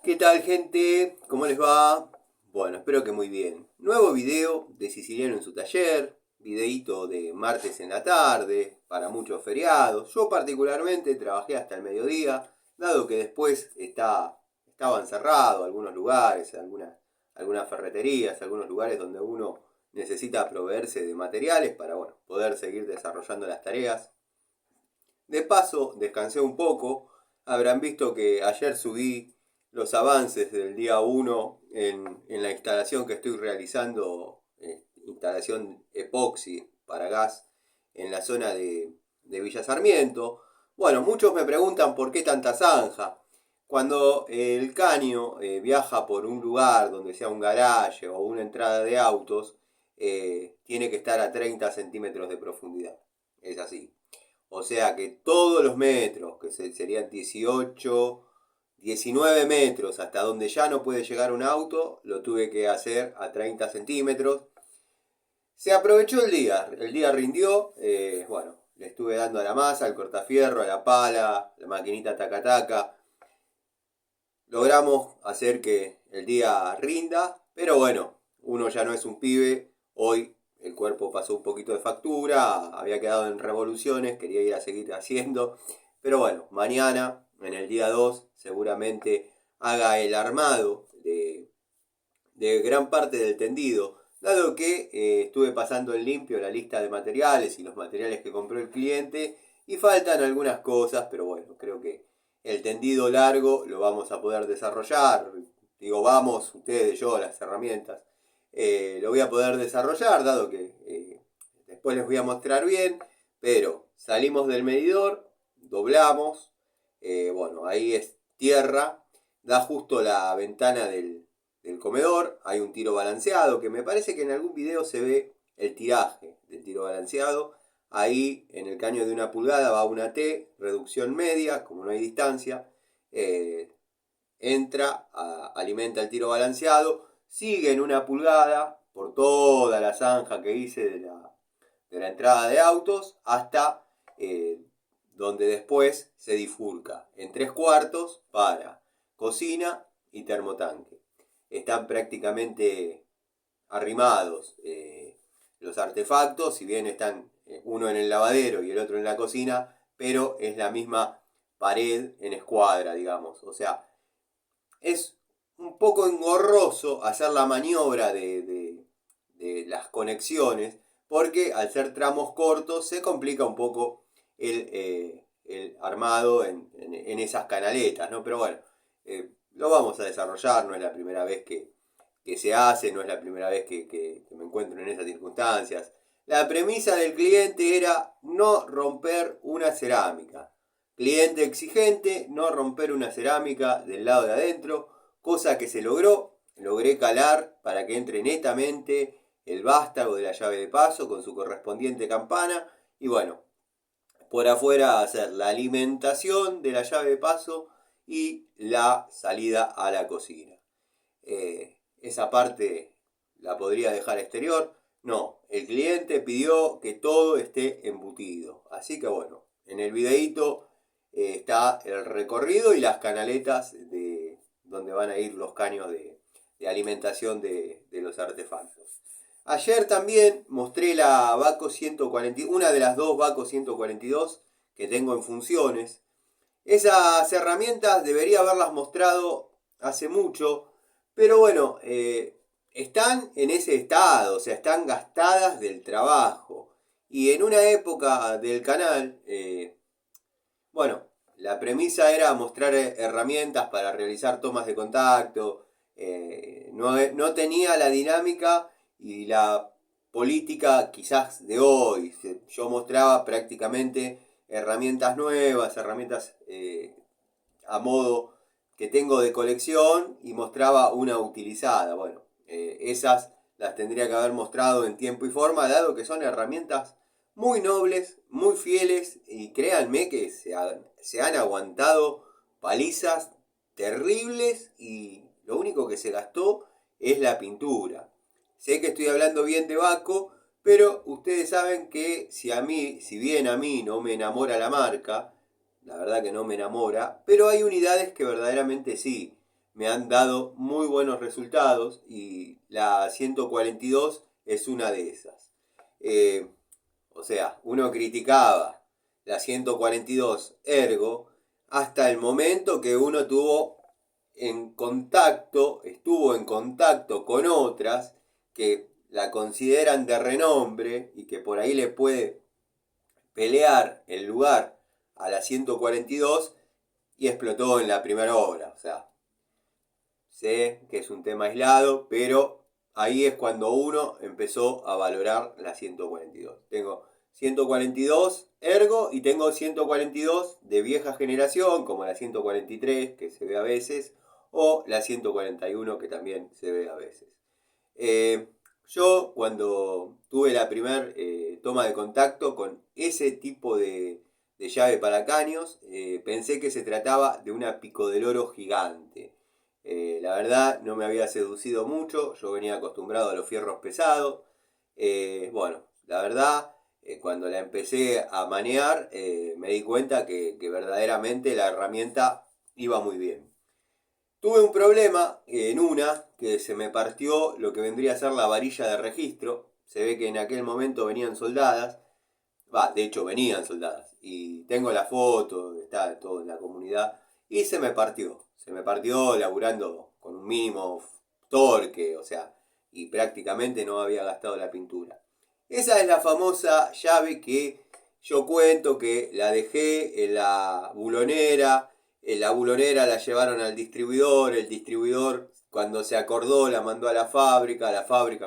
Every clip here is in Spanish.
¿Qué tal, gente? ¿Cómo les va? Bueno, espero que muy bien. Nuevo video de Siciliano en su taller, videíto de martes en la tarde, para muchos feriados. Yo particularmente trabajé hasta el mediodía, dado que después estaban cerrados algunos lugares, algunas ferreterías, algunos lugares donde uno necesita proveerse de materiales para poder seguir desarrollando las tareas. De paso, descansé un poco. Habrán visto que ayer subí los avances del día 1 en la instalación que estoy realizando, instalación epoxi para gas en la zona de Villa Sarmiento. Bueno, muchos me preguntan por qué tanta zanja. Cuando el caño viaja por un lugar donde sea un garaje o una entrada de autos, tiene que estar a 30 centímetros de profundidad. Es así. O sea que todos los metros, que serían 18, 19 metros, hasta donde ya no puede llegar un auto, lo tuve que hacer a 30 centímetros. Se aprovechó el día rindió, le estuve dando a la masa, al cortafierro, a la pala, la maquinita taca-taca. Logramos hacer que el día rinda, pero bueno, uno ya no es un pibe, hoy el cuerpo pasó un poquito de factura, había quedado en revoluciones, quería ir a seguir haciendo, pero bueno, mañana, en el día 2 seguramente haga el armado de gran parte del tendido, dado que estuve pasando en limpio la lista de materiales y los materiales que compró el cliente, y faltan algunas cosas, pero bueno, creo que el tendido largo lo vamos a poder desarrollar. Digo, vamos, ustedes, yo, las herramientas. Lo voy a poder desarrollar, dado que después les voy a mostrar bien, pero salimos del medidor, doblamos, ahí es tierra, da justo la ventana del comedor, hay un tiro balanceado, que me parece que en algún video se ve el tiraje del tiro balanceado. Ahí en el caño de 1 pulgada va una T, reducción media, como no hay distancia, alimenta el tiro balanceado, sigue en 1 pulgada por toda la zanja que hice de la entrada de autos hasta donde después se difurca en 3/4 para cocina y termotanque. Están prácticamente arrimados los artefactos, si bien están uno en el lavadero y el otro en la cocina, pero es la misma pared en escuadra, digamos. O sea, es un poco engorroso hacer la maniobra de las conexiones, porque al ser tramos cortos se complica un poco el armado en esas canaletas, ¿no? Pero bueno, lo vamos a desarrollar, no es la primera vez que se hace, no es la primera vez que me encuentro en esas circunstancias. La premisa del cliente era no romper una cerámica. Cliente exigente, no romper una cerámica del lado de adentro, cosa que se logró. Logré calar para que entre netamente el vástago de la llave de paso con su correspondiente campana, y bueno, por afuera hacer la alimentación de la llave de paso y la salida a la cocina. Esa parte la podría dejar exterior. No, el cliente pidió que todo esté embutido. Así que bueno, en el videíto está el recorrido y las canaletas de donde van a ir los caños de alimentación de los artefactos. Ayer también mostré la Vaco 140, una de las dos Vaco 142 que tengo en funciones. Esas herramientas debería haberlas mostrado hace mucho, pero bueno, están en ese estado, o sea, están gastadas del trabajo. Y en una época del canal, bueno, la premisa era mostrar herramientas para realizar tomas de contacto. No tenía la dinámica y la política quizás de hoy. Yo mostraba prácticamente herramientas nuevas, herramientas a modo que tengo de colección, y mostraba una utilizada. Bueno, esas las tendría que haber mostrado en tiempo y forma, dado que son herramientas muy nobles, muy fieles, y créanme que se han aguantado palizas terribles, y lo único que se gastó es la pintura. Sé que estoy hablando bien de Vaco, pero ustedes saben que si bien a mí no me enamora la marca, la verdad que no me enamora, pero hay unidades que verdaderamente sí me han dado muy buenos resultados y la 142 es una de esas. O sea, uno criticaba la 142 Ergo hasta el momento que uno estuvo en contacto con otras que la consideran de renombre y que por ahí le puede pelear el lugar a la 142 y explotó en la primera obra. O sea, sé que es un tema aislado, pero ahí es cuando uno empezó a valorar la 142. Tengo 142 Ergo y tengo 142 de vieja generación, como la 143 que se ve a veces, o la 141 que también se ve a veces. Yo cuando tuve la primera toma de contacto con ese tipo de llave para caños, pensé que se trataba de una pico del oro gigante. La verdad no me había seducido mucho, yo venía acostumbrado a los fierros pesados. Bueno, la verdad, cuando la empecé a manear, me di cuenta que verdaderamente la herramienta iba muy bien. Tuve un problema en una que se me partió lo que vendría a ser la varilla de registro. Se ve que en aquel momento venían soldadas. De hecho venían soldadas. Y tengo la foto, está todo en la comunidad. Y se me partió. Se me partió laburando con un mínimo torque, o sea, y prácticamente no había gastado la pintura. Esa es la famosa llave que yo cuento que la dejé en la bulonera. En la bulonera la llevaron al distribuidor, el distribuidor cuando se acordó la mandó a la fábrica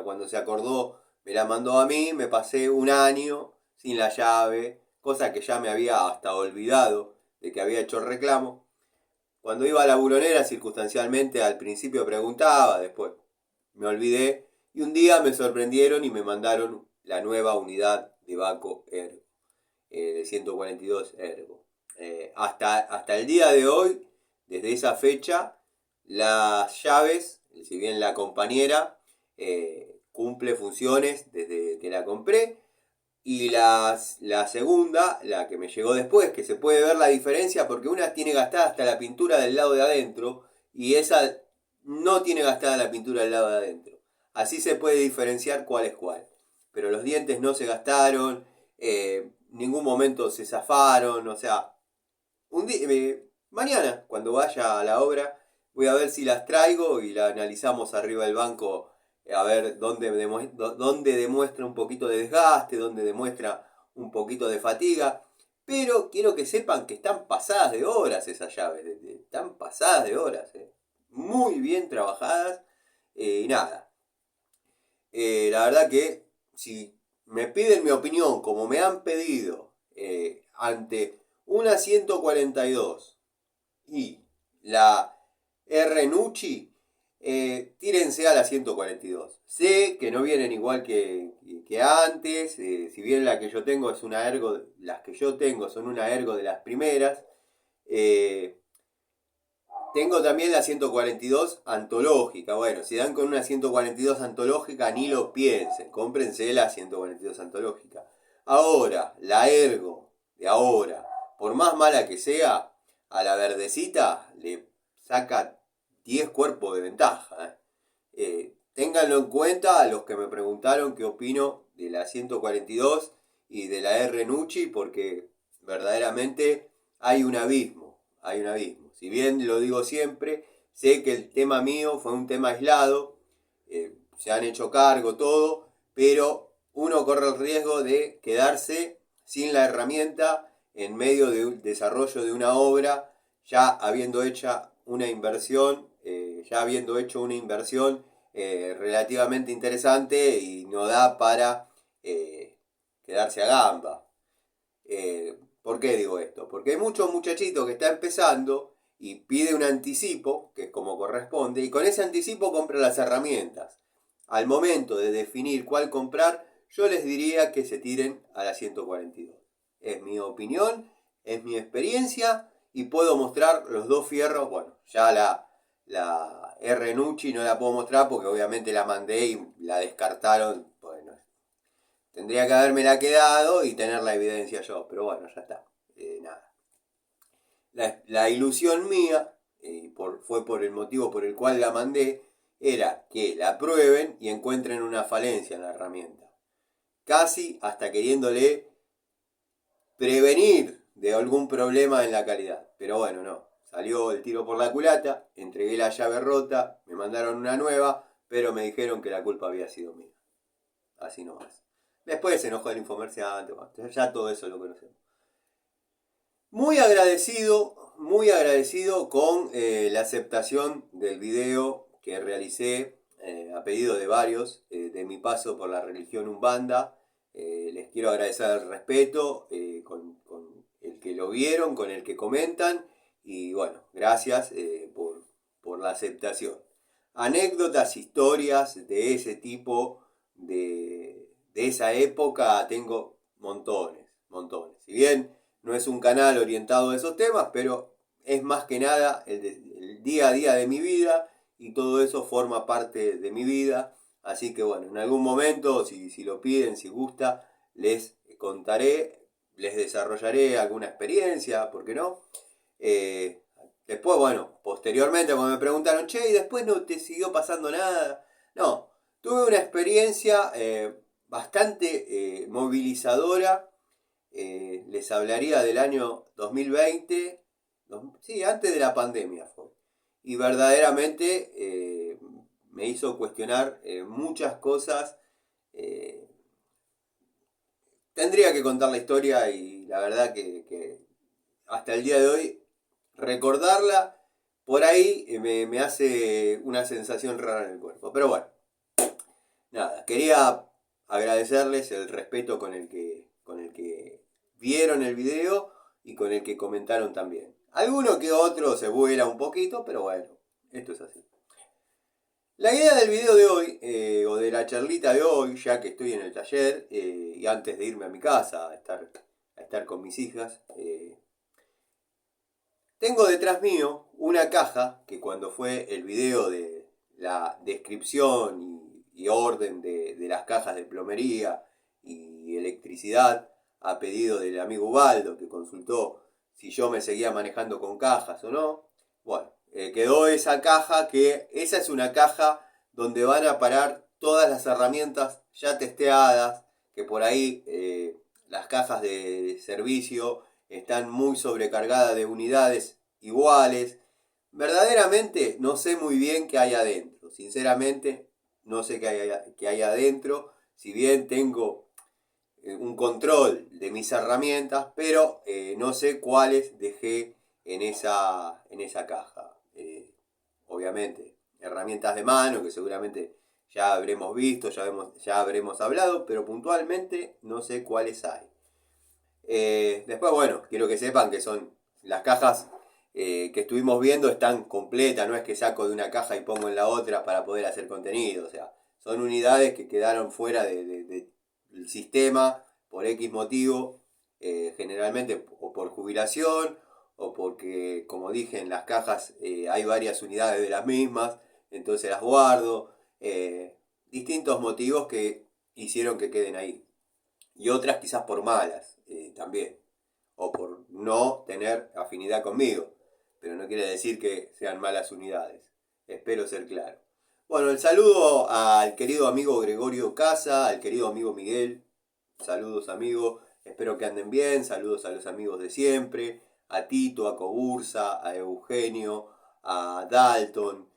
cuando se acordó me la mandó a mí, me pasé un año sin la llave, cosa que ya me había hasta olvidado de que había hecho el reclamo. Cuando iba a la bulonera, circunstancialmente al principio preguntaba, después me olvidé, y un día me sorprendieron y me mandaron la nueva unidad de Baco Ergo, de 142 Ergo. Hasta el día de hoy, desde esa fecha, las llaves, si bien la compañera cumple funciones desde que la compré, y la segunda, la que me llegó después, que se puede ver la diferencia porque una tiene gastada hasta la pintura del lado de adentro y esa no tiene gastada la pintura del lado de adentro. Así se puede diferenciar cuál es cuál. Pero los dientes no se gastaron, ningún momento se zafaron, o sea, mañana cuando vaya a la obra voy a ver si las traigo y la analizamos arriba del banco a ver dónde demuestra un poquito de desgaste, dónde demuestra un poquito de fatiga. Pero quiero que sepan que están pasadas de horas esas llaves, están pasadas de horas, muy bien trabajadas y nada. La verdad que si me piden mi opinión, como me han pedido, ante una 142 y la R Nucci, tírense a la 142. Sé que no vienen igual que antes, si bien la que yo tengo es una Ergo, las que yo tengo son una Ergo de las primeras. Tengo también la 142 antológica. Bueno, si dan con una 142 antológica, ni lo piensen. Cómprense la 142 antológica. Ahora, la Ergo de ahora, por más mala que sea, a la verdecita le saca 10 cuerpos de ventaja. Ténganlo en cuenta a los que me preguntaron qué opino de la 142 y de la R Nucci, porque verdaderamente hay un abismo. Hay un abismo. Si bien lo digo siempre, sé que el tema mío fue un tema aislado, se han hecho cargo todo, pero uno corre el riesgo de quedarse sin la herramienta en medio del desarrollo de una obra, ya habiendo hecho una inversión, relativamente interesante y no da para quedarse a gamba. ¿Por qué digo esto? Porque hay muchos muchachitos que están empezando y pide un anticipo, que es como corresponde, y con ese anticipo compra las herramientas. Al momento de definir cuál comprar, yo les diría que se tiren a la 142. Es mi opinión, es mi experiencia y puedo mostrar los dos fierros. Bueno, ya la R Nucci no la puedo mostrar porque obviamente la mandé y la descartaron. Bueno, tendría que habérmela quedado y tener la evidencia yo, pero bueno, ya está. Nada. La ilusión mía fue por el motivo por el cual la mandé, era que la prueben y encuentren una falencia en la herramienta. Casi hasta queriéndole prevenir de algún problema en la calidad. Pero bueno, no. Salió el tiro por la culata, entregué la llave rota, me mandaron una nueva, pero me dijeron que la culpa había sido mía. Así nomás. Después se enojó el infomerciante, ya todo eso lo conocemos. Muy agradecido con la aceptación del video que realicé a pedido de varios de mi paso por la religión Umbanda. Les quiero agradecer el respeto con el que lo vieron, con el que comentan y bueno, gracias por la aceptación. Anécdotas, historias de ese tipo, de esa época, tengo montones. Si bien no es un canal orientado a esos temas, pero es más que nada el día a día de mi vida y todo eso forma parte de mi vida. Así que bueno, en algún momento, si lo piden, si gusta, les contaré, les desarrollaré alguna experiencia, ¿por qué no? Después, bueno, posteriormente cuando me preguntaron, che, ¿y después no te siguió pasando nada? No, tuve una experiencia bastante movilizadora. Les hablaría del año 2020, sí, antes de la pandemia fue. Y verdaderamente me hizo cuestionar muchas cosas. eh, Tendría que contar la historia y la verdad que hasta el día de hoy recordarla por ahí me hace una sensación rara en el cuerpo. Pero bueno, nada, quería agradecerles el respeto con el que vieron el video y con el que comentaron también. Alguno que otro se vuela un poquito, pero bueno, esto es así. La idea del video de hoy, o de la charlita de hoy, ya que estoy en el taller, y antes de irme a mi casa a estar con mis hijas, tengo detrás mío una caja que cuando fue el video de la descripción y orden de las cajas de plomería y electricidad a pedido del amigo Ubaldo que consultó si yo me seguía manejando con cajas o no. Bueno, quedó esa caja que esa es una caja donde van a parar todas las herramientas ya testeadas, que por ahí las cajas de servicio están muy sobrecargadas de unidades iguales. Verdaderamente no sé muy bien qué hay adentro. Sinceramente no sé qué hay adentro. Si bien tengo un control de mis herramientas, pero no sé cuáles dejé en esa caja. Obviamente, herramientas de mano que seguramente ya habremos visto, ya habremos hablado, pero puntualmente no sé cuáles hay. Después, bueno, quiero que sepan que son las cajas que estuvimos viendo están completas, no es que saco de una caja y pongo en la otra para poder hacer contenido, o sea, son unidades que quedaron fuera del sistema por X motivo, generalmente o por jubilación o porque, como dije, en las cajas hay varias unidades de las mismas, entonces las guardo, distintos motivos que hicieron que queden ahí y otras quizás por malas también, o por no tener afinidad conmigo, pero no quiere decir que sean malas unidades, espero ser claro. Bueno, el saludo al querido amigo Gregorio Casa, al querido amigo Miguel, saludos amigo, espero que anden bien, saludos a los amigos de siempre, a Tito, a Cobursa, a Eugenio, a Dalton,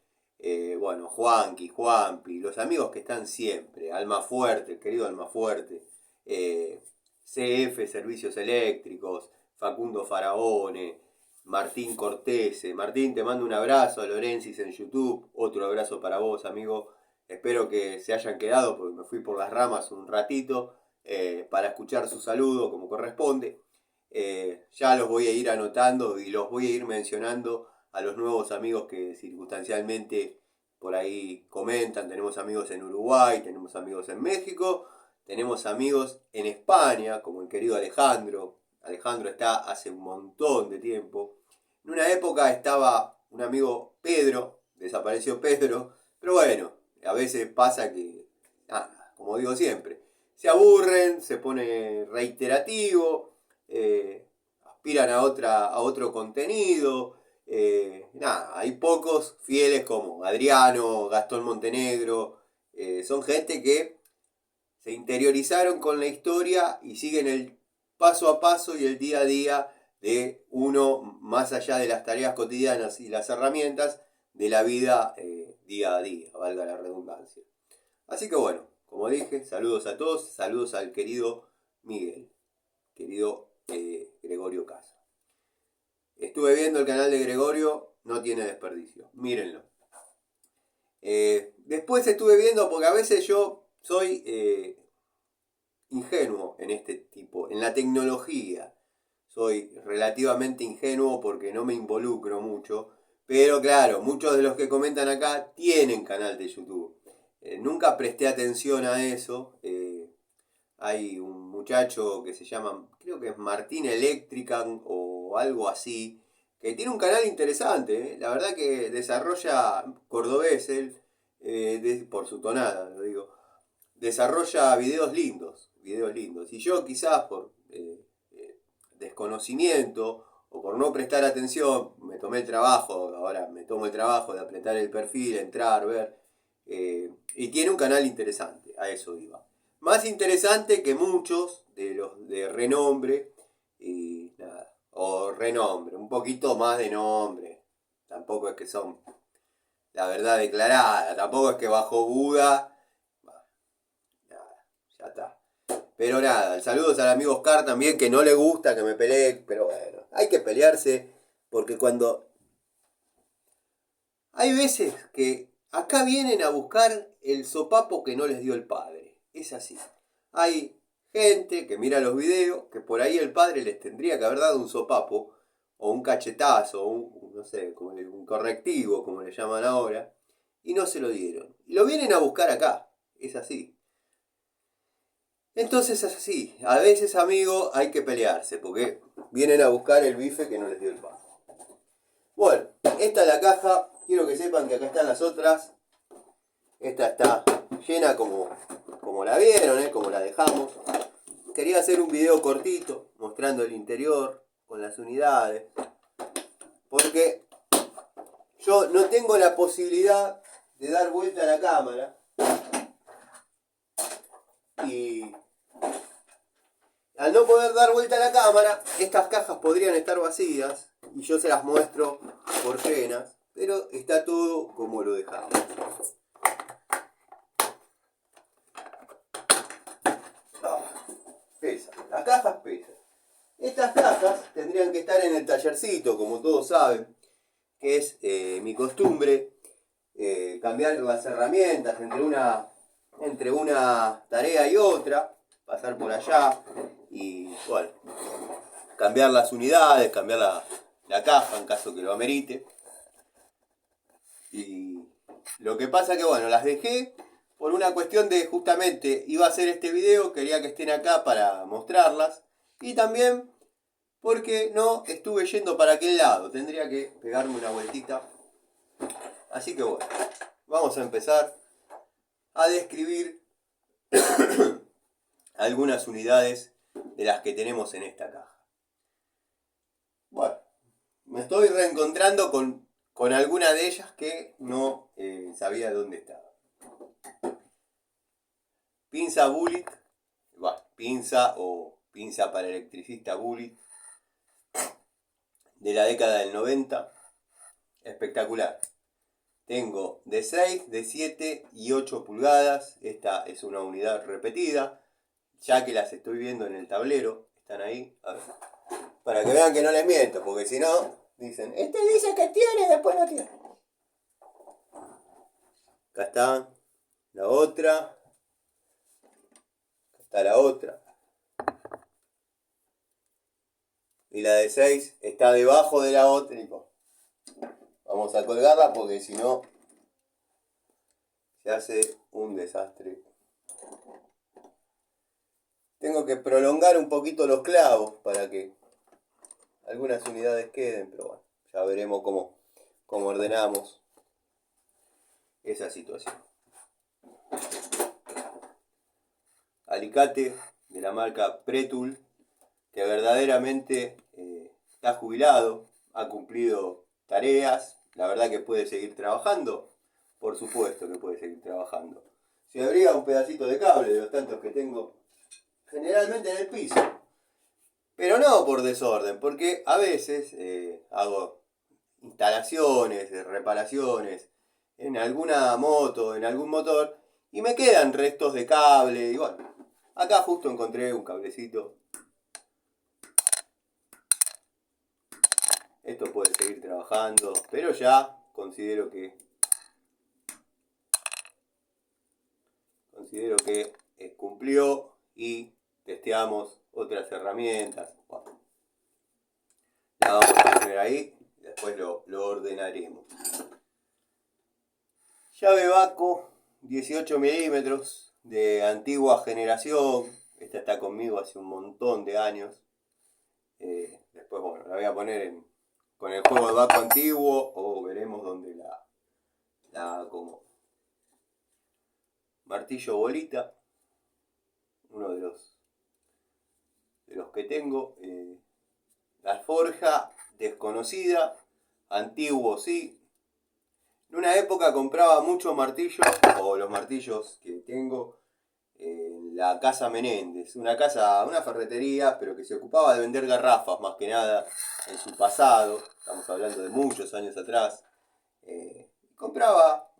bueno, Juanpi, los amigos que están siempre, Almafuerte, el querido Almafuerte, CF Servicios Eléctricos, Facundo Faraone, Martín Cortese. Martín, te mando un abrazo, a Lorenzis en YouTube, otro abrazo para vos, amigo. Espero que se hayan quedado, porque me fui por las ramas un ratito, para escuchar su saludo como corresponde. Ya los voy a ir anotando y los voy a ir mencionando a los nuevos amigos que circunstancialmente por ahí comentan. Tenemos amigos en Uruguay, tenemos amigos en México, tenemos amigos en España, como el querido Alejandro. Alejandro está hace un montón de tiempo. En una época estaba un amigo Pedro, desapareció Pedro, pero bueno, a veces pasa que, como digo siempre, se aburren, se pone reiterativo, aspiran a otro contenido Nada, hay pocos fieles como Adriano, Gastón Montenegro, son gente que se interiorizaron con la historia y siguen el paso a paso y el día a día de uno, más allá de las tareas cotidianas y las herramientas de la vida día a día, valga la redundancia. Así que bueno, como dije, saludos a todos, saludos al querido Miguel, querido Gregorio Casa. Estuve viendo el canal de Gregorio, no tiene desperdicio, mírenlo. Después estuve viendo, porque a veces yo soy ingenuo en este tipo, en la tecnología. Soy relativamente ingenuo porque no me involucro mucho. Pero claro, muchos de los que comentan acá tienen canal de YouTube. Nunca presté atención a eso. Hay un muchacho que se llama, creo que es Martín Electrican o algo así, que tiene un canal interesante. La verdad que desarrolla, cordobés él, por su tonada, lo digo, desarrolla videos lindos, videos lindos. Y yo quizás por desconocimiento o por no prestar atención, me tomé el trabajo, ahora me tomo el trabajo de apretar el perfil, entrar, ver, y tiene un canal interesante, a eso iba. Más interesante que muchos de los de renombre, y nada, o renombre, un poquito más de nombre, tampoco es que son la verdad declarada, tampoco es que bajo Buda, nada, ya está. Pero nada, saludos al amigo Oscar también, que no le gusta que me pelee, pero bueno, hay que pelearse, porque cuando... Hay veces que acá vienen a buscar el sopapo que no les dio el padre, es así. Hay gente que mira los videos, que por ahí el padre les tendría que haber dado un sopapo, o un cachetazo, o un no sé, como un correctivo, como le llaman ahora, y no se lo dieron. Y lo vienen a buscar acá, es así. Entonces es así, a veces, amigo, hay que pelearse, porque vienen a buscar el bife que no les dio el pan. Bueno, esta es la caja, quiero que sepan que acá están las otras. Esta está llena como la vieron, como la dejamos. Quería hacer un video cortito, mostrando el interior, con las unidades, porque yo no tengo la posibilidad de dar vuelta a la cámara, y al no poder dar vuelta a la cámara, estas cajas podrían estar vacías y yo se las muestro por llenas, pero está todo como lo dejamos. Pesan, las cajas pesan. Estas cajas tendrían que estar en el tallercito, como todos saben, que es mi costumbre, cambiar las herramientas entre una tarea y otra, pasar por allá y bueno, cambiar las unidades, cambiar la caja en caso que lo amerite. Y lo que pasa que bueno, las dejé por una cuestión de justamente iba a hacer este video, quería que estén acá para mostrarlas, y también porque no estuve yendo para aquel lado, tendría que pegarme una vueltita. Así que bueno, vamos a empezar a describir algunas unidades de las que tenemos en esta caja. Bueno, me estoy reencontrando con alguna de ellas que no sabía dónde estaba. Pinza Bullet, pinza o pinza para electricista Bullet, de la década del 90, espectacular. Tengo de 6, de 7 y 8 pulgadas, esta es una unidad repetida, ya que las estoy viendo en el tablero, están ahí, a ver, para que vean que no les miento, porque si no, dicen, este dice que tiene, después no tiene. Acá está la otra, acá está la otra. Y la de 6 está debajo de la otra. Vamos a colgarla porque si no se hace un desastre. Tengo que prolongar un poquito los clavos para que algunas unidades queden, pero bueno, ya veremos cómo ordenamos esa situación. Alicate de la marca Pretul, que verdaderamente está jubilado, ha cumplido tareas. La verdad que puede seguir trabajando. Por supuesto que puede seguir trabajando. Se abría un pedacito de cable de los tantos que tengo generalmente en el piso. Pero no por desorden, porque a veces hago instalaciones, reparaciones en alguna moto, en algún motor, y me quedan restos de cable. Y bueno, acá justo encontré un cablecito. Esto puede seguir trabajando, pero ya considero que cumplió y testeamos otras herramientas. Bueno, la vamos a poner ahí, después lo ordenaremos. Llave Baco, 18 milímetros, de antigua generación. Esta está conmigo hace un montón de años. Después, bueno, la voy a poner con el juego de Baco antiguo, o veremos dónde la acomodo. Martillo bolita, uno de los que tengo. La forja desconocida, antiguo sí. En una época compraba muchos martillos, o los martillos que tengo, en la Casa Menéndez, una ferretería, pero que se ocupaba de vender garrafas más que nada en su pasado. Estamos hablando de muchos años atrás. Compraba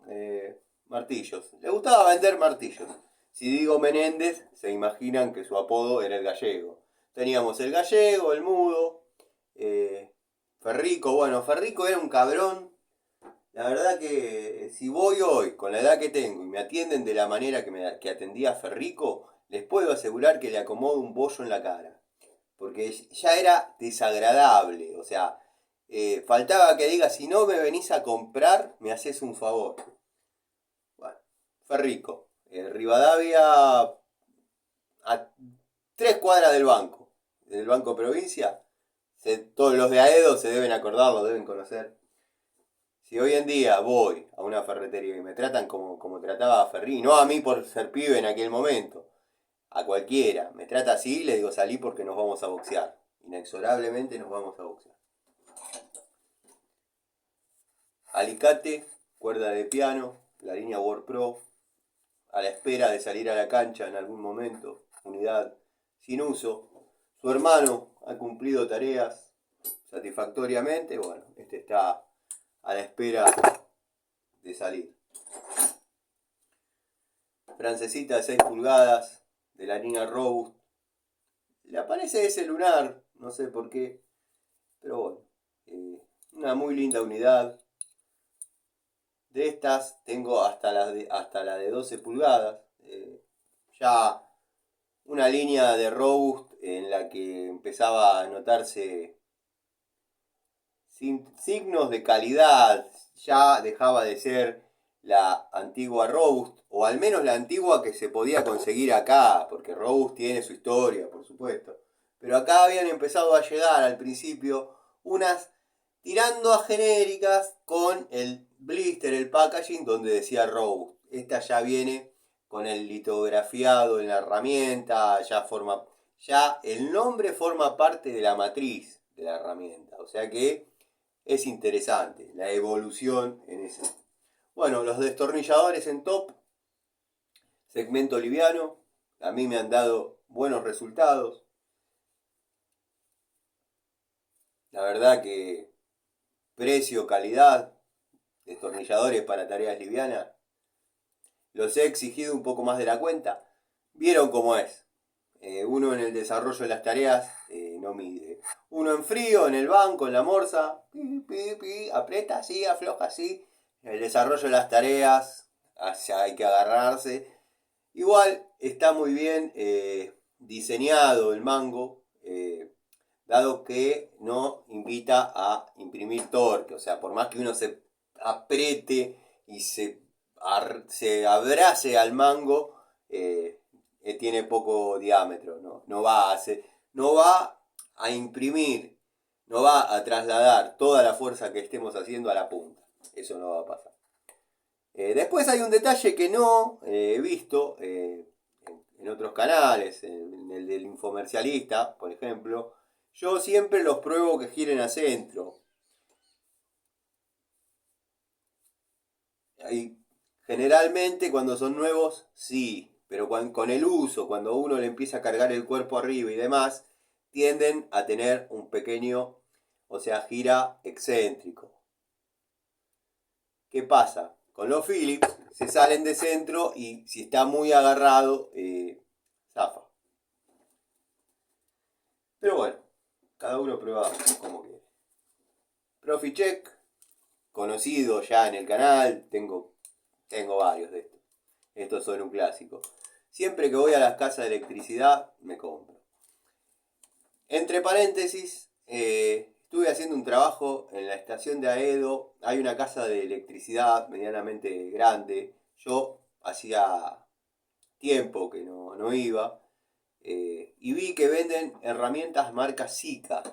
martillos. Le gustaba vender martillos. Si digo Menéndez, se imaginan que su apodo era el gallego. Teníamos el gallego, el mudo, Ferrico. Bueno, Ferrico era un cabrón. La verdad que si voy hoy, con la edad que tengo, y me atienden de la manera que atendía Ferrico, les puedo asegurar que le acomodo un bollo en la cara. Porque ya era desagradable. O sea, faltaba que diga, si no me venís a comprar, me haces un favor. Bueno, Ferrico. Rivadavia, a 3 cuadras del Banco Provincia. Todos los de Aedo se deben acordar, lo deben conocer. Si hoy en día voy a una ferretería y me tratan como trataba a Ferri, no a mí por ser pibe en aquel momento, a cualquiera, me trata así, le digo salí porque nos vamos a boxear. Inexorablemente nos vamos a boxear. Alicate, cuerda de piano, la línea Word Pro, a la espera de salir a la cancha en algún momento, unidad sin uso. Su hermano ha cumplido tareas satisfactoriamente, bueno, este está a la espera de salir. Francesita de 6 pulgadas, de la línea Robust. Le aparece ese lunar, no sé por qué, pero bueno, una muy linda unidad. De estas tengo hasta la de 12 pulgadas. Ya una línea de Robust en la que empezaba a notarse signos de calidad. Ya dejaba de ser la antigua Robust, o al menos la antigua que se podía conseguir acá, porque Robust tiene su historia, por supuesto. Pero acá habían empezado a llegar al principio unas tirando a genéricas con el blister, el packaging donde decía Robust. Esta ya viene con el litografiado en la herramienta, ya el nombre forma parte de la matriz de la herramienta. O sea que es interesante la evolución en eso. Bueno, los destornilladores en top, segmento liviano, a mí me han dado buenos resultados. La verdad que precio, calidad, destornilladores para tareas livianas, los he exigido un poco más de la cuenta. Vieron cómo es. Uno en el desarrollo de las tareas no mide. Uno en frío, en el banco, en la morsa, aprieta así, afloja así. El desarrollo de las tareas, hay que agarrarse. Igual está muy bien diseñado el mango, dado que no invita a imprimir torque. O sea, por más que uno se apriete y se abrace al mango, tiene poco diámetro, no va a imprimir, no va a trasladar toda la fuerza que estemos haciendo a la punta. Eso no va a pasar. Después hay un detalle que no he visto en otros canales, en el del infomercialista, por ejemplo. Yo siempre los pruebo que giren a centro. Y generalmente cuando son nuevos, sí, pero con el uso, cuando uno le empieza a cargar el cuerpo arriba y demás, tienden a tener un pequeño, o sea, gira excéntrico. ¿Qué pasa? Con los Philips se salen de centro y si está muy agarrado, zafa. Pero bueno, cada uno prueba como quiere. Proficheck, conocido ya en el canal, tengo varios de estos. Estos son un clásico. Siempre que voy a las casas de electricidad, me compro. Entre paréntesis, estuve haciendo un trabajo en la estación de Aedo. Hay una casa de electricidad medianamente grande. Yo hacía tiempo que no iba. Y vi que venden herramientas marca Sika.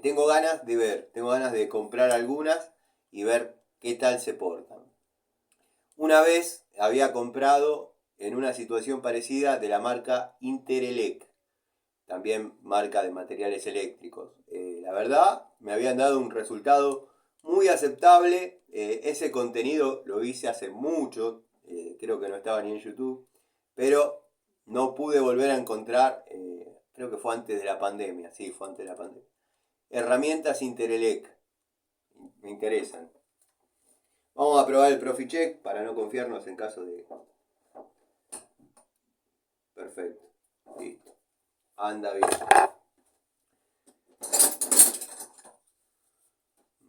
Tengo ganas de ver, tengo ganas de comprar algunas y ver qué tal se portan. Una vez había comprado en una situación parecida de la marca Interelec, también marca de materiales eléctricos. La verdad, me habían dado un resultado muy aceptable. Ese contenido lo hice hace mucho, creo que no estaba ni en YouTube, pero no pude volver a encontrar, creo que fue antes de la pandemia, sí, fue antes de la pandemia. Herramientas Interelec, me interesan. Vamos a probar el Proficheck para no confiarnos en caso de... Perfecto, listo. Anda bien.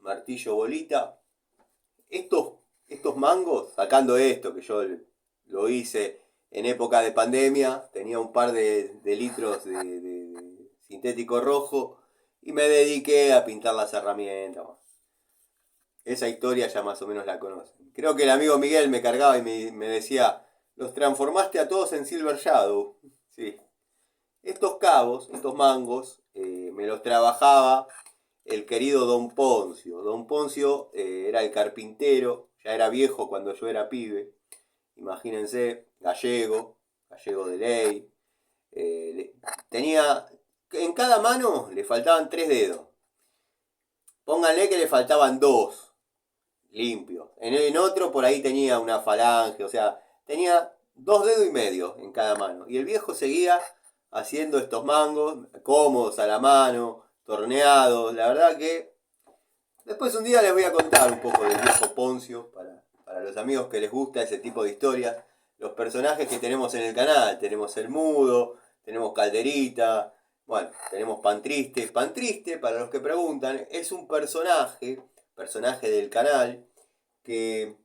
Martillo bolita. Estos mangos, sacando esto que yo lo hice en época de pandemia, tenía un par de litros de sintético rojo y me dediqué a pintar las herramientas. Esa historia ya más o menos la conocen. Creo que el amigo Miguel me cargaba y me decía, los transformaste a todos en Silver Shadow. Sí. Estos cabos, estos mangos, me los trabajaba el querido Don Poncio. Don Poncio era el carpintero, ya era viejo cuando yo era pibe. Imagínense, gallego de ley. Tenía, en cada mano le faltaban 3 dedos. Pónganle que le faltaban 2 limpios. En otro por ahí tenía una falange, o sea, tenía 2 dedos y medio en cada mano. Y el viejo seguía haciendo estos mangos, cómodos a la mano, torneados. La verdad que después un día les voy a contar un poco del viejo Poncio para los amigos que les gusta ese tipo de historias. Los personajes que tenemos en el canal, tenemos el Mudo, tenemos Calderita, bueno, tenemos Pan Triste. Pan Triste, para los que preguntan, es un personaje del canal que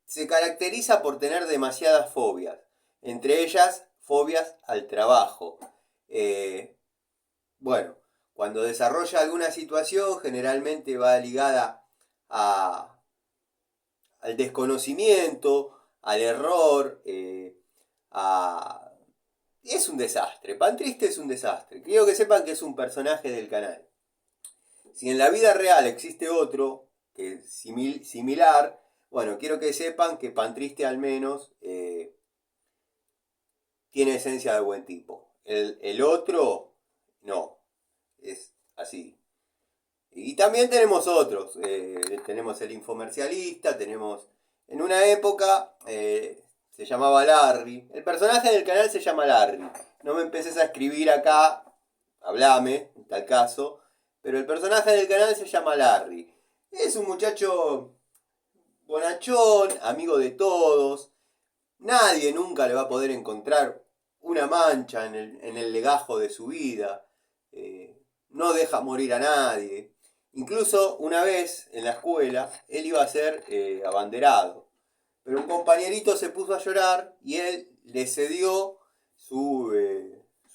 se caracteriza por tener demasiadas fobias, entre ellas fobias al trabajo. Bueno, cuando desarrolla alguna situación generalmente va ligada al desconocimiento, al error, es un desastre. Pan Triste es un desastre. Quiero que sepan que es un personaje del canal. Si en la vida real existe otro que es similar, bueno, quiero que sepan que Pan Triste al menos tiene esencia de buen tipo. El otro, no. Es así. Y también tenemos otros. Tenemos el infomercialista, tenemos... En una época se llamaba Larry. El personaje del canal se llama Larry. No me empeces a escribir acá, hablame, en tal caso. Pero el personaje del canal se llama Larry. Es un muchacho bonachón, amigo de todos. Nadie nunca le va a poder encontrar una mancha en el legajo de su vida. No deja morir a nadie. Incluso una vez en la escuela, él iba a ser abanderado. Pero un compañerito se puso a llorar y él le cedió su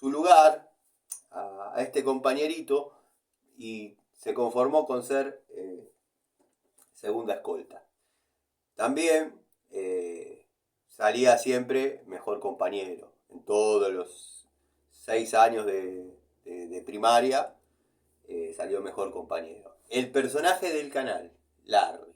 lugar a este compañerito y se conformó con ser segunda escolta. También salía siempre mejor compañero. En todos los 6 años de primaria salió mejor compañero. El personaje del canal, Larry.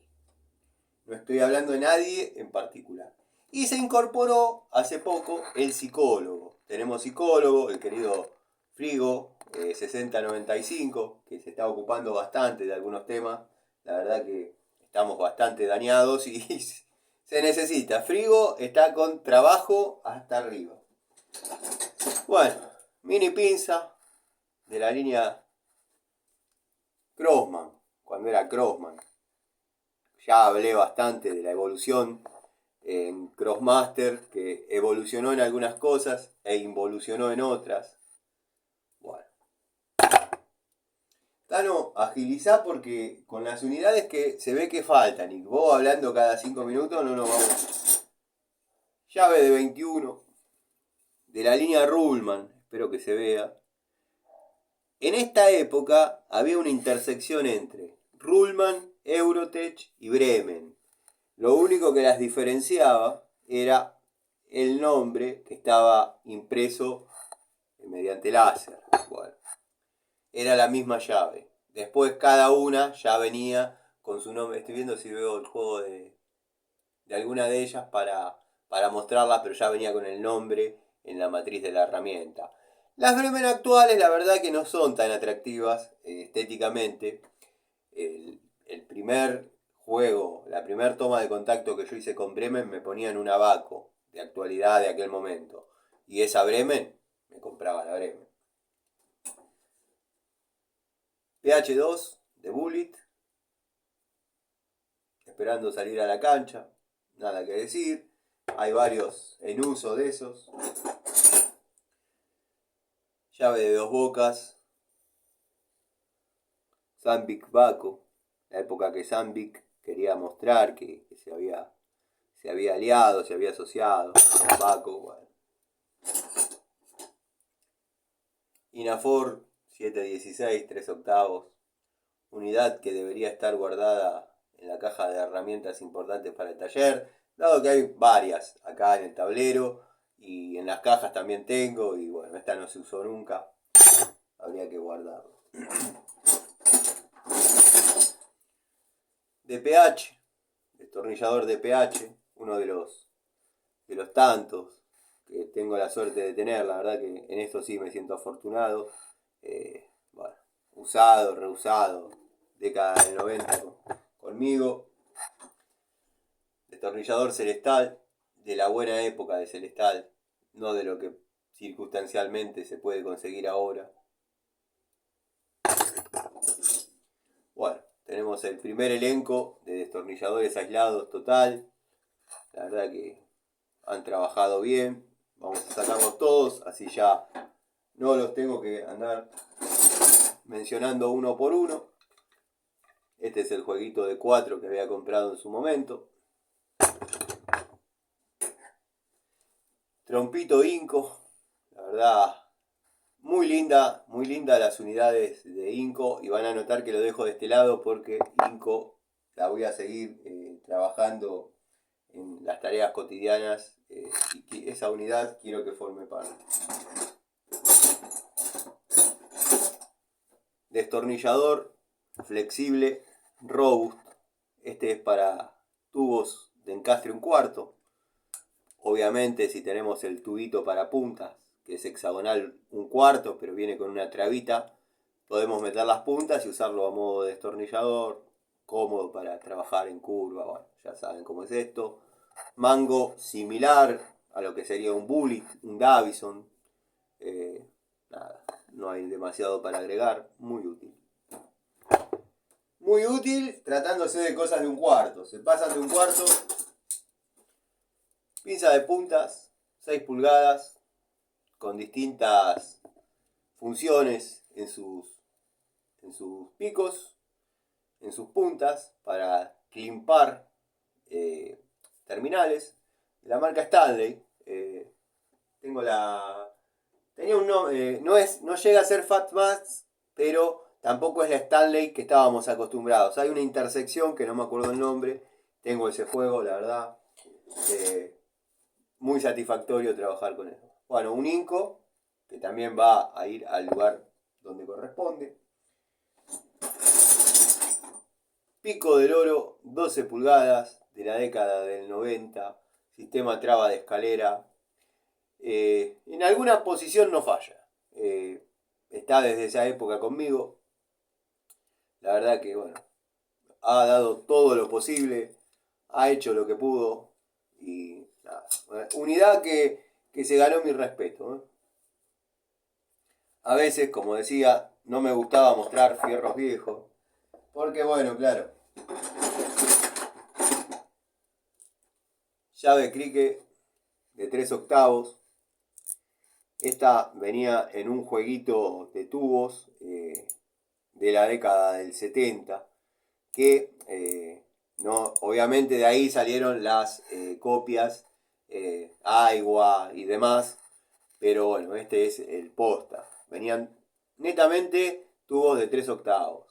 No estoy hablando de nadie en particular. Y se incorporó hace poco el psicólogo. Tenemos psicólogo, el querido Frigo, 6095, que se está ocupando bastante de algunos temas. La verdad que estamos bastante dañados y se necesita. Frigo está con trabajo hasta arriba. Bueno, mini pinza de la línea Crossman, cuando era Crossman. Ya hablé bastante de la evolución en Crossmaster, que evolucionó en algunas cosas e involucionó en otras. Bueno. Tano, agilizá porque con las unidades que se ve que faltan y vos hablando cada 5 minutos no nos vamos. Llave de 21 de la línea Ruhlmann, espero que se vea. En esta época había una intersección entre Ruhlmann, Eurotech y Bremen. Lo único que las diferenciaba era el nombre que estaba impreso mediante láser. Bueno, era la misma llave. Después cada una ya venía con su nombre. Estoy viendo si veo el juego de alguna de ellas para mostrarlas, pero ya venía con el nombre en la matriz de la herramienta. Las Bremen actuales la verdad que no son tan atractivas estéticamente. El primer juego, la primera toma de contacto que yo hice con Bremen me ponían un Abaco de actualidad de aquel momento. Y esa Bremen, me compraba la Bremen. PH2 de Bullet, esperando salir a la cancha, nada que decir. Hay varios en uso de esos. Llave de 2 bocas. Sandvik Baco, la época que Sandvik quería mostrar que se había aliado, se había asociado con Baco. Bueno. Inafor 716, 3 octavos. Unidad que debería estar guardada en la caja de herramientas importantes para el taller, dado que hay varias acá en el tablero y en las cajas también tengo, y bueno, esta no se usó nunca, habría que guardarlo. DPH, destornillador DPH, uno de los tantos que tengo la suerte de tener, la verdad que en esto sí me siento afortunado. Bueno, usado, reusado, década del 90 conmigo. Destornillador Celestal, de la buena época de Celestal, no de lo que circunstancialmente se puede conseguir ahora. Bueno, tenemos el primer elenco de destornilladores aislados total. La verdad que han trabajado bien. Vamos a sacarlos todos, así ya no los tengo que andar mencionando uno por uno. Este es el jueguito de 4 que había comprado en su momento. Trompito Inco, la verdad, muy linda las unidades de Inco, y van a notar que lo dejo de este lado porque Inco la voy a seguir trabajando en las tareas cotidianas y que esa unidad quiero que forme parte. Destornillador flexible Robust, este es para tubos de encastre 1/4. Obviamente si tenemos el tubito para puntas, que es hexagonal 1/4, pero viene con una trabita, podemos meter las puntas y usarlo a modo de destornillador, cómodo para trabajar en curva. Bueno, ya saben cómo es esto. Mango similar a lo que sería un Bullet, un Davison. Nada, no hay demasiado para agregar, muy útil. Muy útil tratándose de cosas de 1/4. Se pasan de 1/4. Pinza de puntas, 6 pulgadas, con distintas funciones en sus picos, en sus puntas, para climpar terminales. De la marca Stanley. Tenía un nombre, no llega a ser Fatmax, pero tampoco es la Stanley que estábamos acostumbrados. Hay una intersección que no me acuerdo el nombre. Tengo ese juego, la verdad. Muy satisfactorio trabajar con eso. Bueno, un Inco, que también va a ir al lugar donde corresponde. Pico del Oro, 12 pulgadas, de la década del 90. Sistema traba de escalera. En alguna posición no falla. Está desde esa época conmigo. La verdad que, bueno, ha dado todo lo posible, ha hecho lo que pudo y nada, unidad que se ganó mi respeto, ¿eh? A veces, como decía, no me gustaba mostrar fierros viejos, porque bueno, claro, llave crique de 3/8. Esta venía en un jueguito de tubos de la década del 70, que no, obviamente de ahí salieron las copias, Aiwa y demás, pero bueno, este es el posta. Venían netamente tubos de 3/8.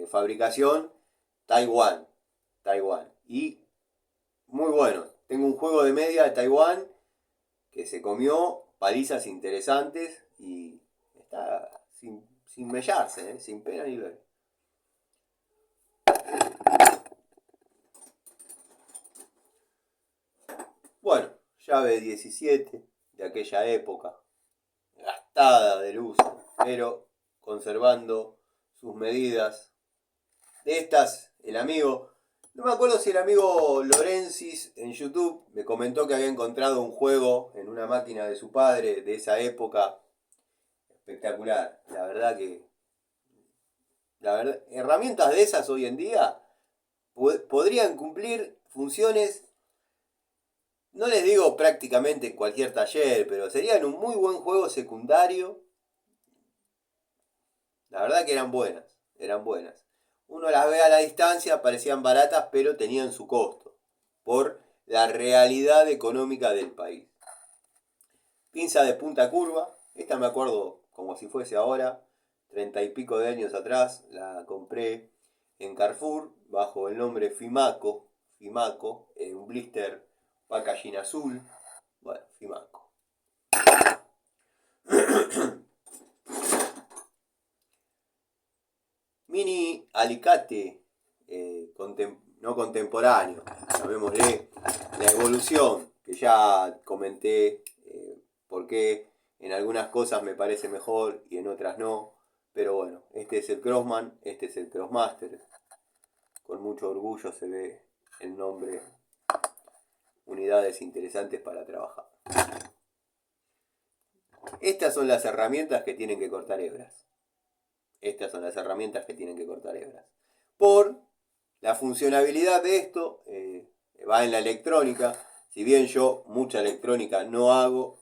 Fabricación Taiwán. Taiwán. Y muy bueno. Tengo un juego de media de Taiwán que se comió palizas interesantes y está sin mellarse, sin pena ni gloria. Bueno, llave 17 de aquella época, gastada del uso, pero conservando sus medidas. De estas, el amigo, no me acuerdo si el amigo Lorensis en YouTube me comentó que había encontrado un juego en una máquina de su padre de esa época. Espectacular, la verdad, herramientas de esas hoy en día podrían cumplir funciones, no les digo prácticamente en cualquier taller, pero serían un muy buen juego secundario. La verdad que eran buenas, eran buenas. Uno las ve a la distancia, parecían baratas, pero tenían su costo, por la realidad económica del país. Pinza de punta curva, esta me acuerdo como si fuese ahora, 30 y pico de años atrás, la compré en Carrefour bajo el nombre Fimaco, un blister packaging azul, bueno, Fimaco. Mini alicate, no contemporáneo, llamémosle la evolución, que ya comenté por qué en algunas cosas me parece mejor y en otras no, pero bueno, este es el Crossman, este es el Crossmaster, con mucho orgullo se ve el nombre, unidades interesantes para trabajar. Estas son las herramientas que tienen que cortar hebras. Estas son las herramientas que tienen que cortar hebras. Por la funcionabilidad de esto, va en la electrónica. Si bien yo mucha electrónica no hago,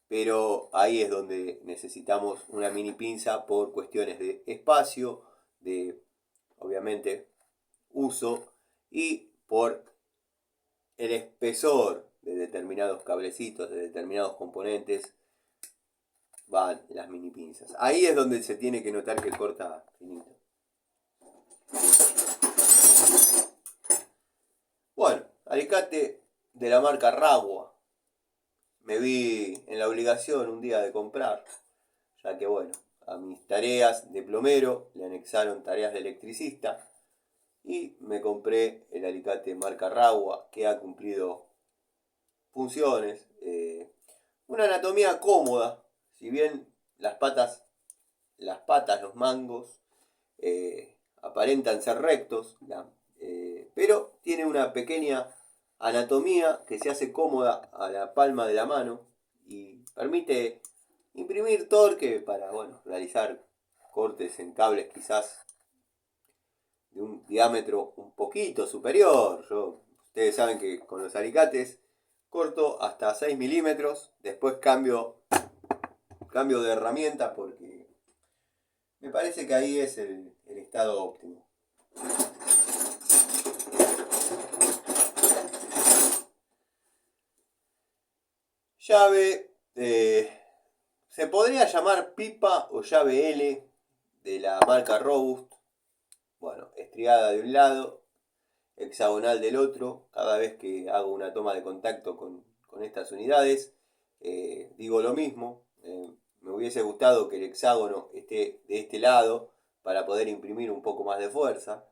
pero ahí es donde necesitamos una mini pinza por cuestiones de espacio, de obviamente uso y por el espesor de determinados cablecitos, de determinados componentes, van las mini pinzas. Ahí es donde se tiene que notar que corta finito. Bueno, alicate de la marca Ragua. Me vi en la obligación un día de comprar, ya que bueno, a mis tareas de plomero le anexaron tareas de electricista y me compré el alicate marca Ragua, que ha cumplido funciones. Una anatomía cómoda, si bien las patas, los mangos, aparentan ser rectos, pero tiene una pequeña anatomía que se hace cómoda a la palma de la mano y permite imprimir torque para realizar cortes en cables quizás de un diámetro un poquito superior. Ustedes saben que con los alicates corto hasta 6 milímetros, después cambio de herramienta porque me parece que ahí es el estado óptimo. Llave, se podría llamar pipa o llave L de la marca Robust. Bueno, estriada de un lado, hexagonal del otro. Cada vez que hago una toma de contacto con estas unidades, digo lo mismo. Me hubiese gustado que el hexágono esté de este lado para poder imprimir un poco más de fuerza.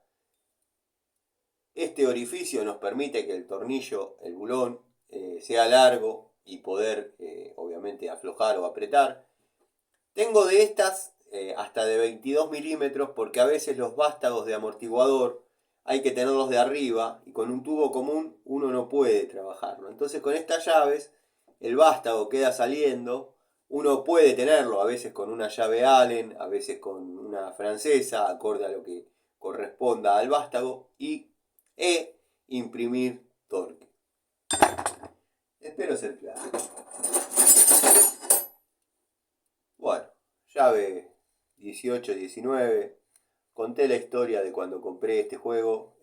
Este orificio nos permite que el tornillo, el bulón, sea largo y poder obviamente aflojar o apretar. Tengo de estas hasta de 22 milímetros porque a veces los vástagos de amortiguador hay que tenerlos de arriba y con un tubo común uno no puede trabajarlo. Entonces con estas llaves el vástago queda saliendo, uno puede tenerlo a veces con una llave Allen, a veces con una francesa, acorde a lo que corresponda al vástago, e imprimir torque. Espero ser claro. Bueno, llave 18-19. Conté la historia de cuando compré este juego,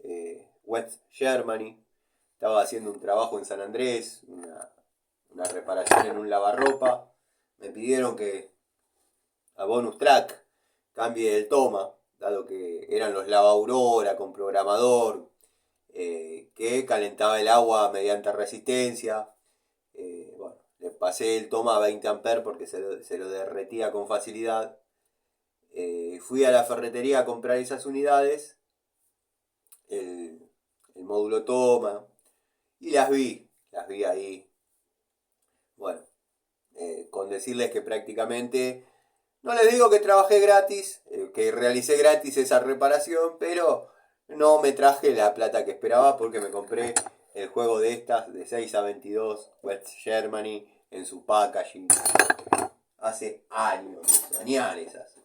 West Germany. Estaba haciendo un trabajo en San Andrés, una reparación en un lavarropa. Me pidieron que a bonus track cambie el toma, dado que eran los lava Aurora con programador, que calentaba el agua mediante resistencia. Bueno, le pasé el toma a 20 amperes porque se lo derretía con facilidad. Fui a la ferretería a comprar esas unidades, el módulo toma, y las vi ahí. Bueno, con decirles que prácticamente, no les digo que trabajé gratis, que realicé gratis esa reparación, pero no me traje la plata que esperaba porque me compré el juego de estas, de 6-22, West Germany, en su packaging. Hace años, añales hace.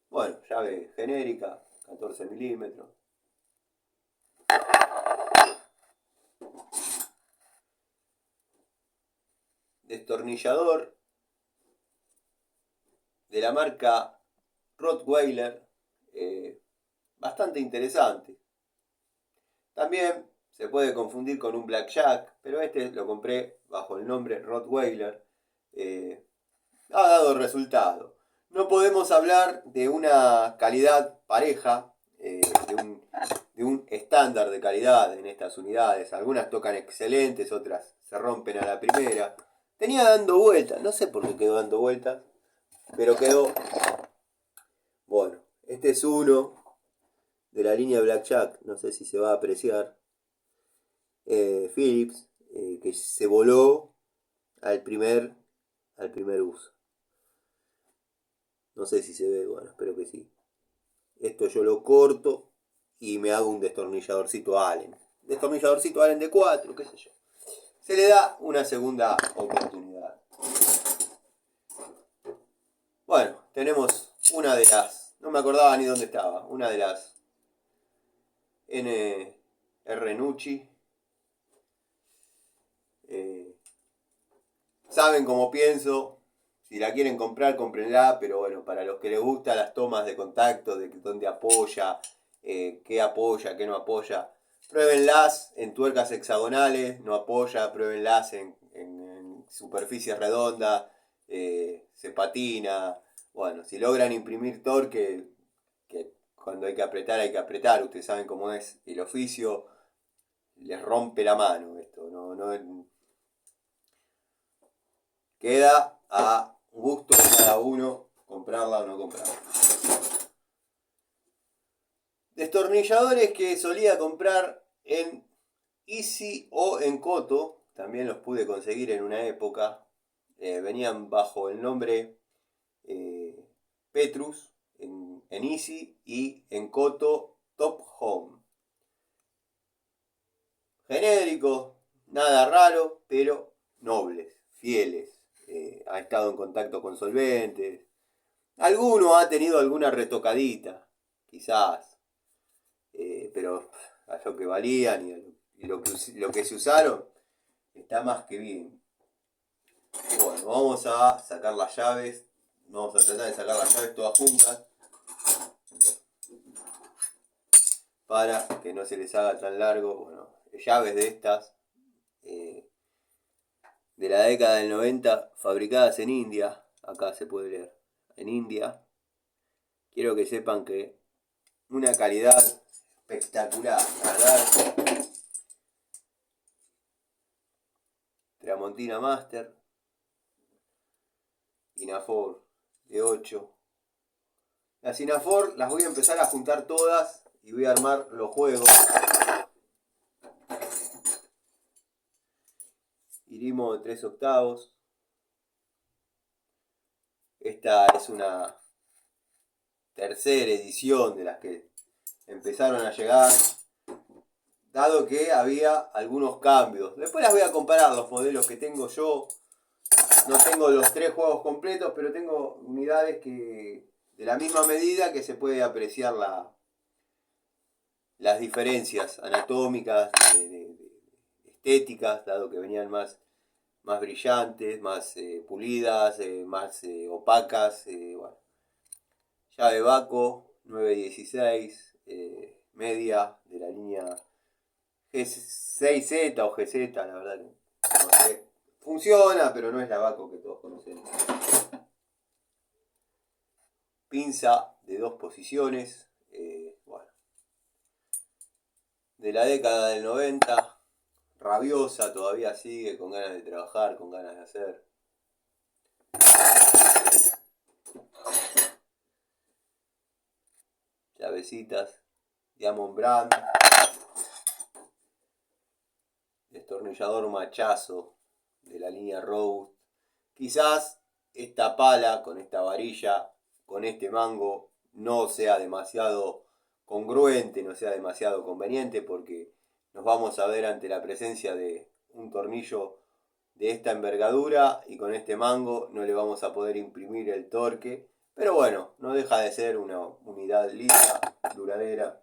Bueno, llave genérica, 14 milímetros. Destornillador de la marca Rottweiler, bastante interesante. También se puede confundir con un Blackjack, pero este lo compré bajo el nombre Rottweiler. Ha dado resultado. No podemos hablar de una calidad pareja, de un estándar de calidad en estas unidades. Algunas tocan excelentes, otras se rompen a la primera. Tenía dando vueltas, no sé por qué quedó dando vueltas, pero quedó. Bueno, este es uno de la línea Blackjack, no sé si se va a apreciar. Philips, que se voló al primer uso. No sé si se ve, bueno, espero que sí. Esto yo lo corto y me hago un destornilladorcito Allen. Destornilladorcito Allen de 4, qué sé yo. Se le da una segunda oportunidad. Bueno, tenemos una de las... No me acordaba ni dónde estaba. Una de las NR Nucci. Saben cómo pienso. Si la quieren comprar, cómprenla. Pero bueno, para los que les gustan las tomas de contacto, de dónde apoya, qué apoya, qué no apoya, pruébenlas en tuercas hexagonales, no apoya, pruébenlas en superficies redondas, se patina. Bueno, si logran imprimir torque, que cuando hay que apretar, ustedes saben cómo es el oficio, les rompe la mano esto, no queda a gusto de cada uno comprarla o no comprarla. Destornilladores que solía comprar en Easy o en Coto, también los pude conseguir en una época. Venían bajo el nombre Petrus en Easy y en Coto Top Home. Genéricos, nada raro, pero nobles, fieles. Ha estado en contacto con solventes. Alguno ha tenido alguna retocadita, quizás. Pero a lo que valían y lo que se usaron, está más que bien. Bueno, vamos a sacar las llaves. Vamos a tratar de sacar las llaves todas juntas, para que no se les haga tan largo. Bueno, llaves de estas, de la década del 90, fabricadas en India. Acá se puede leer, en India. Quiero que sepan que una calidad espectacular, ¿verdad? Tramontina Master, Inafor de 8. Las Inafor las voy a empezar a juntar todas y voy a armar los juegos. Irimo de 3/8. Esta es una tercera edición de las que empezaron a llegar, dado que había algunos cambios. Después las voy a comparar, los modelos que tengo yo. No tengo los 3 juegos completos, pero tengo unidades que de la misma medida que se puede apreciar las diferencias anatómicas, estéticas, dado que venían más brillantes, más pulidas, más opacas. Bueno. Llave Baco 916, media de la línea G6Z o GZ, la verdad que no sé. Funciona, pero no es la Baco que todos conocemos. Pinza de 2 posiciones, bueno, de la década del 90, rabiosa, todavía sigue, con ganas de trabajar, con ganas de hacer. Llavecitas Diamond Brand, destornillador machazo de la línea Rose. Quizás esta pala con esta varilla, con este mango, no sea demasiado congruente, no sea demasiado conveniente, porque nos vamos a ver ante la presencia de un tornillo de esta envergadura y con este mango no le vamos a poder imprimir el torque, pero bueno, no deja de ser una unidad linda, duradera.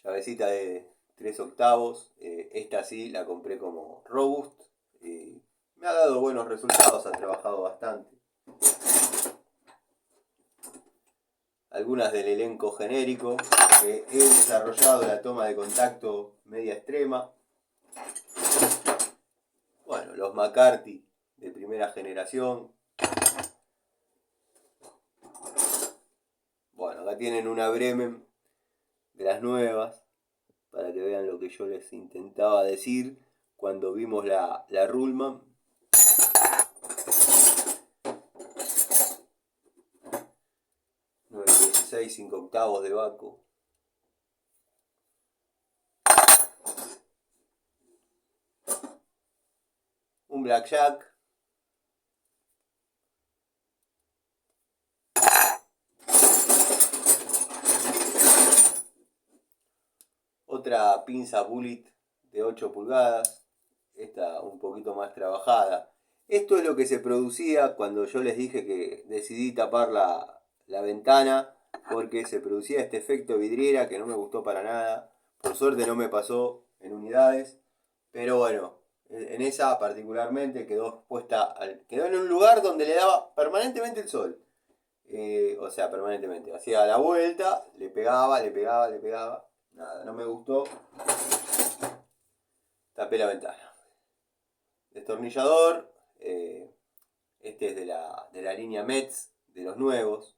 Llavecita de 3 octavos, esta sí la compré como Robust, me ha dado buenos resultados, ha trabajado bastante. Algunas del elenco genérico, he desarrollado la toma de contacto media extrema. Bueno, los McCarthy de primera generación. Bueno, acá tienen una Bremen de las nuevas, para que vean lo que yo les intentaba decir cuando vimos la Ruhlmann. .916, 5 octavos de Baco. Un Blackjack. Otra pinza Bullet de 8 pulgadas. Esta un poquito más trabajada. Esto es lo que se producía cuando yo les dije que decidí tapar la ventana, porque se producía este efecto vidriera que no me gustó para nada. Por suerte no me pasó en unidades, pero bueno, en esa particularmente quedó quedó en un lugar donde le daba permanentemente el sol. O sea, permanentemente. Hacía la vuelta, le pegaba. Nada, no me gustó. Tapé la ventana. Destornillador. Este es de la línea Metz, de los nuevos.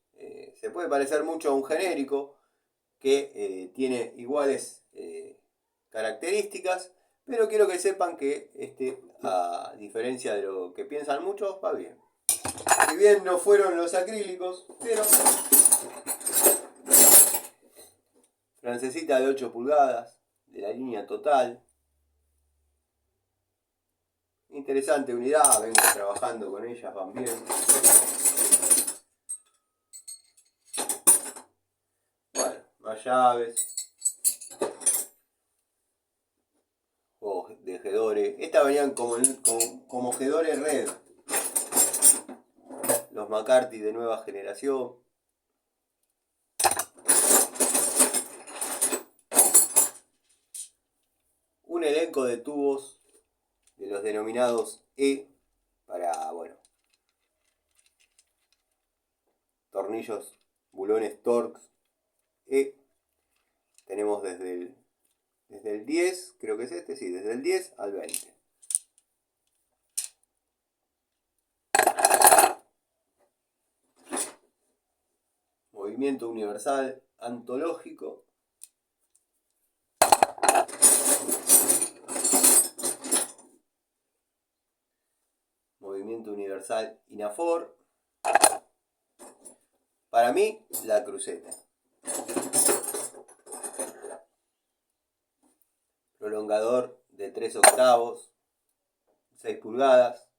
Se puede parecer mucho a un genérico que tiene iguales características, pero quiero que sepan que a diferencia de lo que piensan muchos, va bien. Si bien no fueron los acrílicos, pero francesita de 8 pulgadas, de la línea Total. Interesante unidad, vengo trabajando con ellas, van bien. Bueno, más llaves. De Gedore. Estas venían como Gedore Red. Los McCarthy de nueva generación. Un elenco de tubos de los denominados E para, bueno, tornillos, bulones Torx E. Tenemos desde el 10, creo que es este, sí, desde el 10 al 20. Movimiento universal antológico. Movimiento universal Inafor. Para mí, la cruceta. Prolongador de 3 octavos, 6 pulgadas.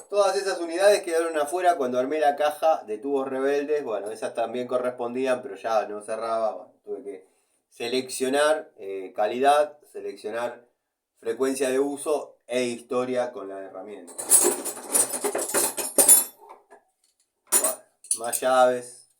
Todas esas unidades quedaron afuera cuando armé la caja de tubos rebeldes. Bueno, esas también correspondían, pero ya no cerraba. Bueno, tuve que seleccionar calidad, seleccionar frecuencia de uso e historia con la herramienta. Bueno, más llaves.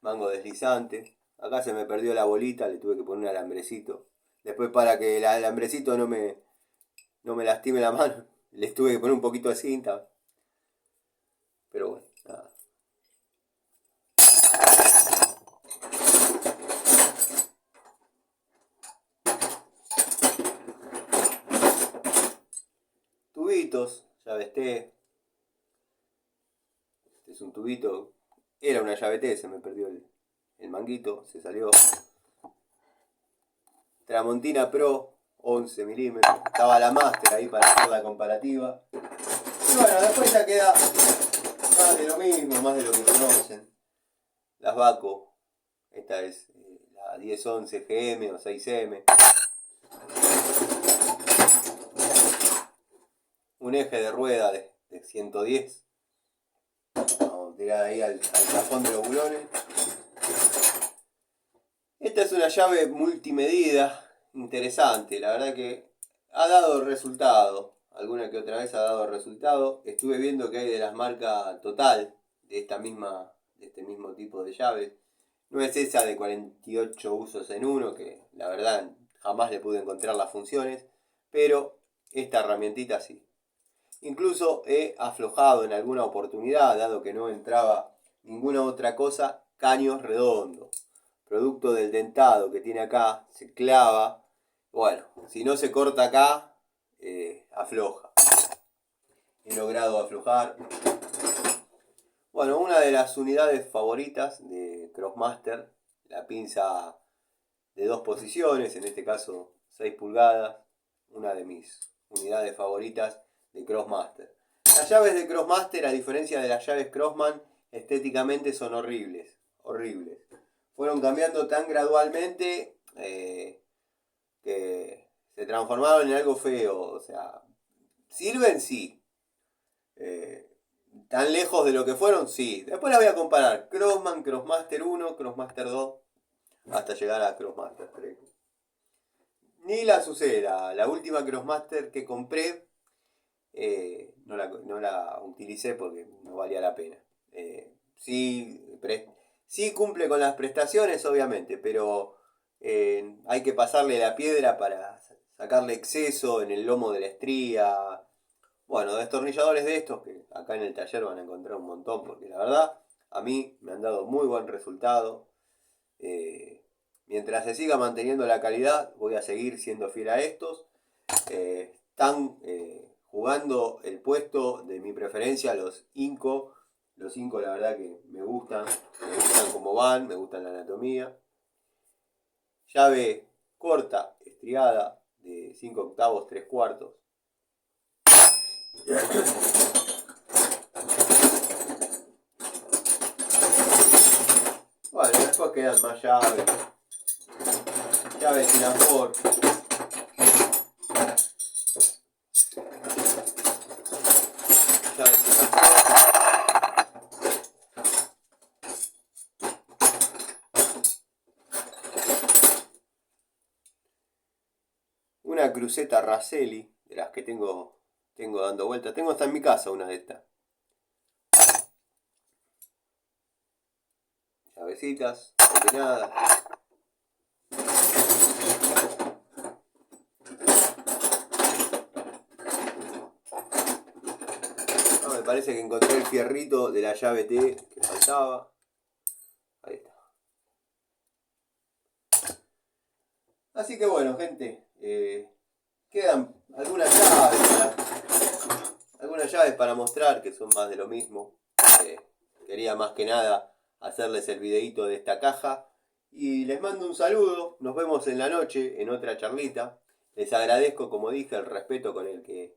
Mango deslizante. Acá se me perdió la bolita, le tuve que poner un alambrecito. Después, para que el alambrecito no me lastime la mano, les tuve que poner un poquito de cinta. Pero bueno, nada. Tubitos, llaves T. Este es un tubito. Era una llave T, se me perdió el manguito, se salió. Tramontina Pro, 11 milímetros. Estaba la Master ahí para hacer la comparativa. Y bueno, después ya queda más de lo mismo, más de lo que conocen. Las Baco. Esta es la 1011 GM o 6M. Un eje de rueda de 110. Vamos a tirar ahí al cajón de los bulones. Esta es una llave multimedida interesante, la verdad que ha dado resultado, alguna que otra vez ha dado resultado. Estuve viendo que hay de las marcas Total, de este mismo tipo de llaves. No es esa de 48 usos en uno, que la verdad jamás le pude encontrar las funciones, pero esta herramientita sí. Incluso he aflojado en alguna oportunidad, dado que no entraba ninguna otra cosa, caños redondos. Producto del dentado que tiene acá, se clava. Bueno, si no se corta acá, afloja. He logrado aflojar. Bueno, una de las unidades favoritas de Crossmaster, la pinza de 2 posiciones, en este caso 6 pulgadas, una de mis unidades favoritas de Crossmaster. Las llaves de Crossmaster, a diferencia de las llaves Crossman, estéticamente son horribles. Fueron cambiando tan gradualmente que se transformaron en algo feo. O sea, sirven, sí. Tan lejos de lo que fueron, sí. Después las voy a comparar. Crossman, Crossmaster 1, Crossmaster 2, hasta llegar a Crossmaster 3. Ni las usé. La última Crossmaster que compré, no la utilicé porque no valía la pena. Sí cumple con las prestaciones, obviamente, pero hay que pasarle la piedra para sacarle exceso en el lomo de la estría. Bueno, destornilladores de estos que acá en el taller van a encontrar un montón, porque la verdad a mí me han dado muy buen resultado. Mientras se siga manteniendo la calidad, voy a seguir siendo fiel a estos. Están jugando el puesto de mi preferencia, los Inco. Los Inco la verdad que me gustan cómo van, me gustan la anatomía. Llave corta, estriada, de 5 octavos, 3 cuartos. Bueno, después quedan más llaves. Llaves Sinafor. Llaves Sinafor. Una cruceta Raselli, de las que tengo dando vueltas. Tengo hasta en mi casa una de estas. Llavecitas, combinadas. Me parece que encontré el fierrito de la llave T que faltaba. Ahí está. Así que bueno, gente, quedan algunas llaves para mostrar que son más de lo mismo. Quería más que nada hacerles el videito de esta caja. Y les mando un saludo. Nos vemos en la noche en otra charlita. Les agradezco, como dije, el respeto con el que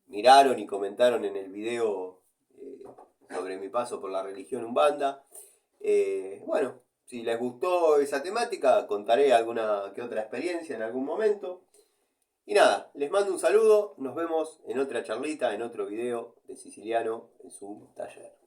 miraron y comentaron en el video sobre mi paso por la religión Umbanda. Bueno, Si les gustó esa temática, contaré alguna que otra experiencia en algún momento. Y nada, les mando un saludo, nos vemos en otra charlita, en otro video de Siciliano en su taller.